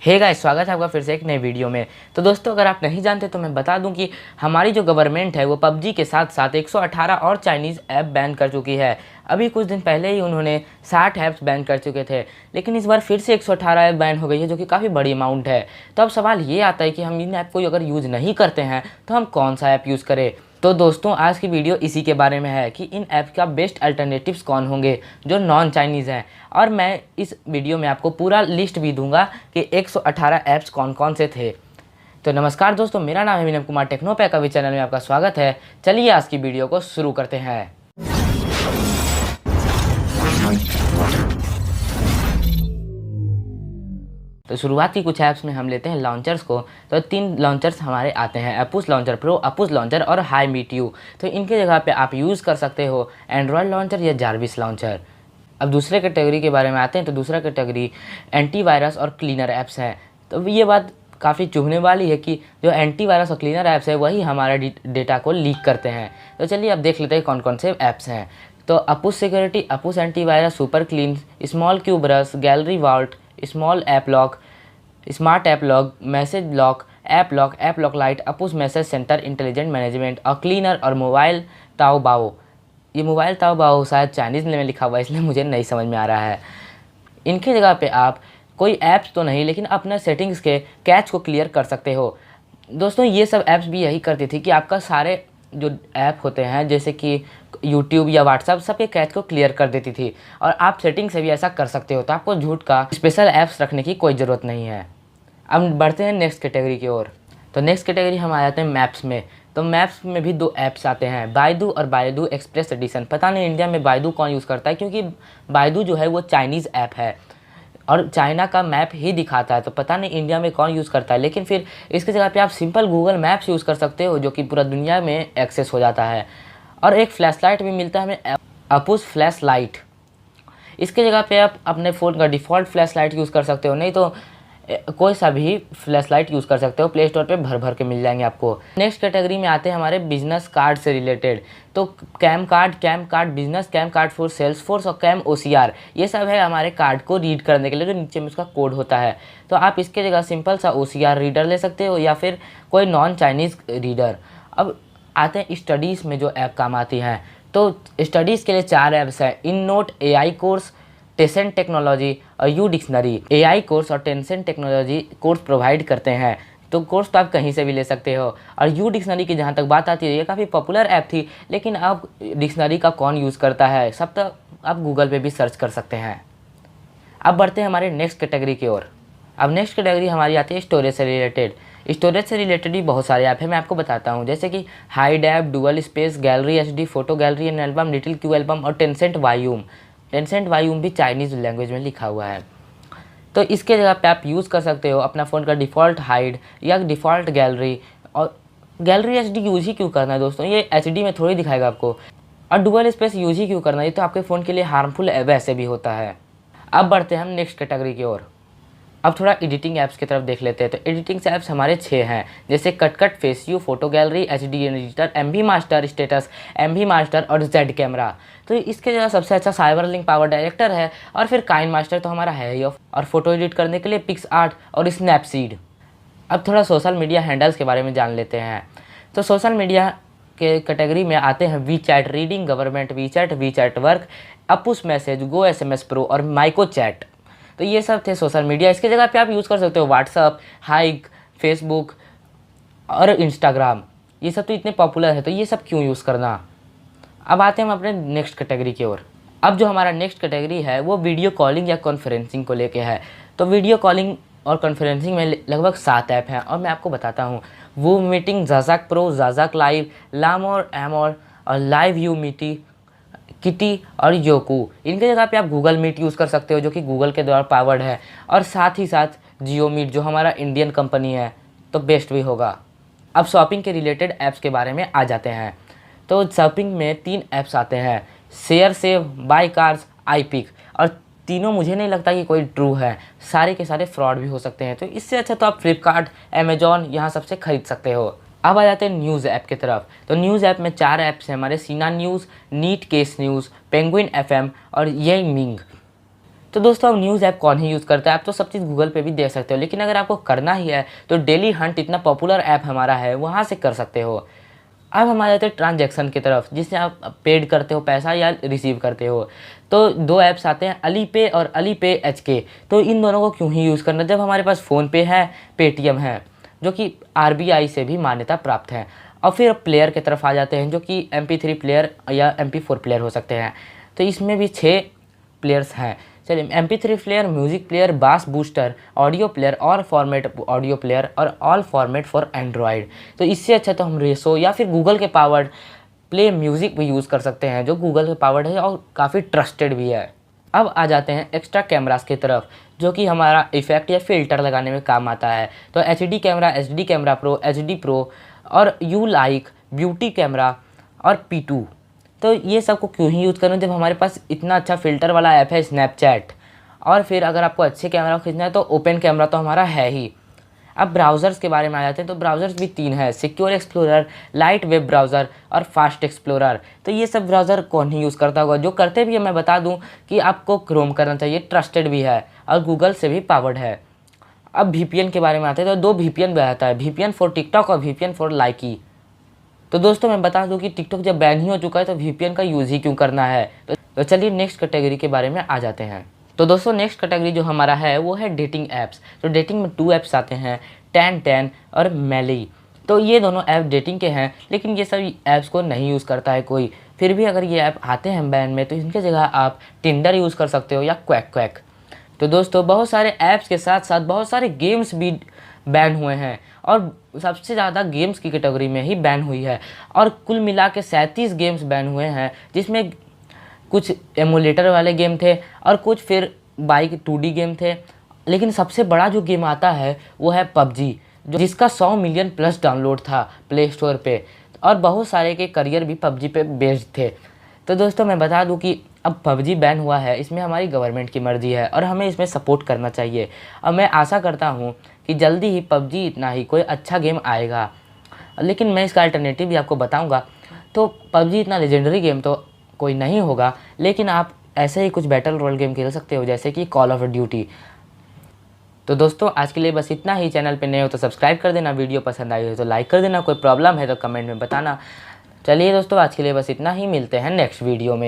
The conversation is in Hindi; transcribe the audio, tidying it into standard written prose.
हे गाइस, स्वागत है आपका फिर से एक नए वीडियो में। तो दोस्तों, अगर आप नहीं जानते तो मैं बता दूं कि हमारी जो गवर्नमेंट है वो पबजी के साथ साथ 118 और चाइनीज़ ऐप बैन कर चुकी है। अभी कुछ दिन पहले ही उन्होंने 60 ऐप्स बैन कर चुके थे, लेकिन इस बार फिर से 118 ऐप बैन हो गई है, जो कि काफ़ी बड़ी अमाउंट है। तो अब सवाल ये आता है कि हम इन ऐप को अगर यूज़ नहीं करते हैं तो हम कौन सा ऐप यूज़ करें। तो दोस्तों, आज की वीडियो इसी के बारे में है कि इन ऐप का बेस्ट अल्टरनेटिव्स कौन होंगे जो नॉन चाइनीज़ हैं। और मैं इस वीडियो में आपको पूरा लिस्ट भी दूंगा कि 118 ऐप्स कौन कौन से थे। तो नमस्कार दोस्तों, मेरा नाम है विनय कुमार। टेक्नोपैक अभी चैनल में आपका स्वागत है। चलिए आज की वीडियो को शुरू करते हैं। तो शुरुआती कुछ ऐप्स में हम लेते हैं लॉन्चर्स को। तो 3 लॉन्चर्स हमारे आते हैं, Apu's launcher pro, Apu's launcher और हाई मीट यू। तो इनके जगह पे आप यूज़ कर सकते हो एंड्रॉयड लॉन्चर या जार्विस लॉन्चर। अब दूसरे कैटेगरी के बारे में आते हैं। तो दूसरा कैटेगरी एंटीवायरस और क्लीनर ऐप्स हैं। तो ये बात काफ़ी चुभने वाली है कि जो एंटीवायरस और क्लीनर ऐप्स है वही हमारे डेटा को लीक करते हैं। तो चलिए अब देख लेते हैं कौन कौन से ऐप्स हैं। तो APUS security, APUS antivirus, super clean, small Q brush, gallery vault, small app lock, smart app lock, message lock, app lock lite, APUS message center, intelligent management और क्लीनर और मोबाइल ताओबाओ। ये मोबाइल ताओबाओ शायद चाइनीज़ में लिखा हुआ है, इसलिए मुझे नहीं समझ में आ रहा है। इनकी जगह पे आप कोई ऐप्स तो नहीं, लेकिन अपने सेटिंग्स के कैच को क्लियर कर सकते हो। दोस्तों, ये सब ऐप्स भी यही करती थी कि आपका सारे जो ऐप होते हैं जैसे कि यूट्यूब या व्हाट्सअप, सबके कैच को क्लियर कर देती थी। और आप सेटिंग से भी ऐसा कर सकते हो, तो आपको झूठ का स्पेशल ऐप्स रखने की कोई ज़रूरत नहीं है। अब बढ़ते हैं नेक्स्ट कैटेगरी की ओर। तो नेक्स्ट कैटेगरी हम आ जाते हैं मैप्स में। तो मैप्स में भी 2 ऐप्स आते हैं, बायदू और बायदू एक्सप्रेस एडिशन। पता नहीं इंडिया में बायदू कौन यूज़ करता है, क्योंकि बायदू जो है वो चाइनीज़ ऐप है और चाइना का मैप ही दिखाता है। तो पता नहीं इंडिया में कौन यूज़ करता है, लेकिन फिर इसकी जगह पे आप सिंपल गूगल मैप्स यूज़ कर सकते हो, जो कि पूरा दुनिया में एक्सेस हो जाता है। और एक फ्लैश लाइट भी मिलता है हमें, अपूस फ्लैश लाइट। इसकी जगह पे आप अपने फ़ोन का डिफ़ॉल्ट फ्लैश लाइट यूज़ कर सकते हो, नहीं तो कोई सा भी फ्लैश लाइट यूज़ कर सकते हो। प्ले स्टोर पे भर भर के मिल जाएंगे आपको। नेक्स्ट कैटेगरी में आते हैं हमारे बिजनेस कार्ड से रिलेटेड। तो cam card business, cam card for sales force और कैम OCR, ये सब है हमारे कार्ड को रीड करने के लिए, जो नीचे में उसका कोड होता है। तो आप इसके जगह सिंपल सा OCR रीडर ले सकते हो या फिर कोई नॉन चाइनीज़ रीडर। अब आते हैं स्टडीज़ में जो ऐप काम आती हैं। तो स्टडीज़ के लिए 4 ऐप्स हैं, in note, AI course, Tencent technology और यू डिक्शनरी। AI कोर्स और टेंसेंट टेक्नोलॉजी कोर्स प्रोवाइड करते हैं, तो कोर्स तो आप कहीं से भी ले सकते हो। और यू डिक्शनरी की जहाँ तक बात आती है, ये काफ़ी पॉपुलर ऐप थी, लेकिन अब डिक्शनरी का कौन यूज़ करता है, सब तो आप गूगल पे भी सर्च कर सकते हैं। अब बढ़ते हैं हमारे नेक्स्ट कैटेगरी की ओर। अब नेक्स्ट कैटेगरी हमारी आती है स्टोरेज से रिलेटेड। स्टोरेज से रिलेटेड भी बहुत सारे ऐप हैं, मैं आपको बताता हूँ, जैसे कि hide app, dual space, gallery HD, photo gallery and album, little Q album और टेंसेंट वायूम। टेंसेंट वायूम भी चाइनीज़ लैंग्वेज में लिखा हुआ है। तो इसके जगह पे आप यूज़ कर सकते हो अपना फ़ोन का डिफ़ॉल्ट हाइड या डिफ़ॉल्ट गैलरी। और गैलरी HD यूज़ ही क्यों करना है दोस्तों, ये HD में थोड़ी दिखाएगा आपको। और डुअल स्पेस यूज़ ही क्यों करना है, ये तो आपके फ़ोन के लिए हार्मफुल वैसे भी होता है। अब बढ़ते हैं हम नेक्स्ट कैटेगरी की ओर। अब थोड़ा एडिटिंग ऐप्स की तरफ देख लेते हैं। तो एडिटिंग ऐप्स हमारे 6 हैं, जैसे CutCut, FaceU, photo gallery, HD editor, MV master, status, MV master और Z कैमरा। तो इसके जगह सबसे अच्छा साइबर लिंक पावर डायरेक्टर है, और फिर काइन मास्टर तो हमारा है ही। और फोटो एडिट करने के लिए पिक्सआर्ट और स्नैपसीड। अब थोड़ा सोशल मीडिया हैंडल्स के बारे में जान लेते हैं। तो सोशल मीडिया के कैटेगरी में आते हैं WeChat reading, government WeChat, WeChat work, APUS message, go SMS pro और माइको चैट। तो ये सब थे सोशल मीडिया। इसके जगह पे आप यूज़ कर सकते हो व्हाट्सअप, हाइक, फेसबुक और इंस्टाग्राम। ये सब तो इतने पॉपुलर है, तो ये सब क्यों यूज़ करना। अब आते हैं हम अपने नेक्स्ट कैटेगरी की ओर। अब जो हमारा नेक्स्ट कैटेगरी है वो वीडियो कॉलिंग या कॉन्फ्रेंसिंग को लेके है। तो वीडियो कॉलिंग और कॉन्फ्रेंसिंग में लगभग 7 ऐप हैं, और मैं आपको बताता हूँ। वो मीटिंग, ज़ाज़ाक प्रो, ज़ाज़ाक लाइव, लामोर, एमोर और लाइव यू मीटी, किटी और योकू। इनके जगह पे आप गूगल मीट यूज़ कर सकते हो, जो कि गूगल के द्वारा पावर्ड है। और साथ ही साथ जियो मीट, जो हमारा इंडियन कंपनी है, तो बेस्ट भी होगा। अब शॉपिंग के रिलेटेड ऐप्स के बारे में आ जाते हैं। तो शॉपिंग में 3 ऐप्स आते हैं, share save, buy cars, iPic। और तीनों मुझे नहीं लगता कि कोई ट्रू है, सारे के सारे फ्रॉड भी हो सकते हैं। तो इससे अच्छा तो आप फ्लिपकार्ट, अमेजॉन यहाँ सबसे खरीद सकते हो। अब आ जाते हैं न्यूज़ ऐप की तरफ। तो न्यूज़ ऐप में 4 ऐप्स हैं हमारे, Sina news, neat case news, penguin FM और ये मिंग। तो दोस्तों अब न्यूज़ ऐप कौन ही यूज़ करता है, आप तो सब चीज़ गूगल पे भी देख सकते हो, लेकिन अगर आपको करना ही है तो डेली हंट इतना पॉपुलर ऐप हमारा है, वहाँ से कर सकते हो। अब हम आ जाते हैं ट्रांजैक्शन की तरफ, जिससे आप पेड करते हो पैसा या रिसीव करते हो। तो दो ऐप्स आते हैं, अली पे और अली पे एचके। तो इन दोनों को क्यों ही यूज़ करना जब हमारे पास फ़ोनपे है, पेटीएम है, जो कि आरबीआई से भी मान्यता प्राप्त है। और फिर प्लेयर की तरफ आ जाते हैं, जो कि MP3 प्लेयर या MP4 प्लेयर हो सकते हैं। तो इसमें भी 6 प्लेयर्स हैं। चलिए, MP3 प्लेयर, म्यूजिक प्लेयर, बास booster, audio player, all format audio player और ऑल फॉर्मेट फॉर एंड्रॉयड। तो इससे अच्छा तो हम रेसो या फिर गूगल के पावर्ड प्ले म्यूज़िक भी यूज़ कर सकते हैं, जो गूगल के पावर्ड है और काफ़ी ट्रस्टेड भी है। अब आ जाते हैं एक्स्ट्रा कैमरास की तरफ, जो कि हमारा इफेक्ट या फिल्टर लगाने में काम आता है। तो HD camera, HD camera pro, HD pro और यू लाइक, ब्यूटी कैमरा और P2। तो ये सब को क्यों ही यूज़ करना जब हमारे पास इतना अच्छा फ़िल्टर वाला ऐप है स्नैपचैट। और फिर अगर आपको अच्छे कैमरा खींचना है तो ओपन कैमरा तो हमारा है ही। अब ब्राउज़र्स के बारे में आ जाते हैं, तो ब्राउज़र्स भी 3 है, secure explorer, light web browser और फास्ट एक्सप्लोरर। तो ये सब ब्राउज़र कौन ही यूज़ करता होगा, जो करते भी है मैं बता दूं कि आपको क्रोम करना चाहिए, ट्रस्टेड भी है और गूगल से भी पावर्ड है। अब VPN के बारे में आते हैं, तो 2 VPN भी आता है, VPN फॉर टिकटॉक और VPN फॉर लाइकी। तो दोस्तों मैं बता दूं कि टिकटॉक जब बैन ही हो चुका है तो VPN का यूज़ ही क्यों करना है। तो चलिए नेक्स्ट कैटेगरी के बारे में आ जाते हैं। तो दोस्तों नेक्स्ट कैटेगरी जो हमारा है वो है डेटिंग ऐप्स। तो डेटिंग में 2 ऐप्स आते हैं, टैन और मैली। तो ये दोनों ऐप डेटिंग के हैं, लेकिन ये सब ऐप्स को नहीं यूज़ करता है कोई। फिर भी अगर ये ऐप आते हैं बैन में तो इनके जगह आप टिंडर यूज़ कर सकते हो या क्वैक। तो दोस्तों बहुत सारे ऐप्स के साथ साथ बहुत सारे गेम्स भी बैन हुए हैं, और सबसे ज़्यादा गेम्स की कैटेगरी में ही बैन हुई है। और कुल मिला के 37 गेम्स बैन हुए हैं, जिसमें कुछ एमुलेटर वाले गेम थे और कुछ फिर बाइक 2D गेम थे। लेकिन सबसे बड़ा जो गेम आता है वो है PUBG, जिसका 100 मिलियन प्लस डाउनलोड था प्ले स्टोर पे, और बहुत सारे के करियर भी PUBG पे बेस्ड थे। तो दोस्तों मैं बता दूं कि अब PUBG बैन हुआ है, इसमें हमारी गवर्नमेंट की मर्ज़ी है और हमें इसमें सपोर्ट करना चाहिए। और मैं आशा करता हूं कि जल्दी ही PUBG इतना ही कोई अच्छा गेम आएगा, लेकिन मैं इसका अल्टरनेटिव भी आपको बताऊंगा। तो PUBG इतना लेजेंडरी गेम तो कोई नहीं होगा, लेकिन आप ऐसे ही कुछ बैटल रॉयल गेम खेल सकते हो, जैसे कि कॉल ऑफ ड्यूटी। तो दोस्तों आज के लिए बस इतना ही। चैनल पे नए हो तो सब्सक्राइब कर देना, वीडियो पसंद आई हो तो लाइक कर देना, कोई प्रॉब्लम है तो कमेंट में बताना। चलिए दोस्तों आज के लिए बस इतना ही, मिलते हैं नेक्स्ट वीडियो में।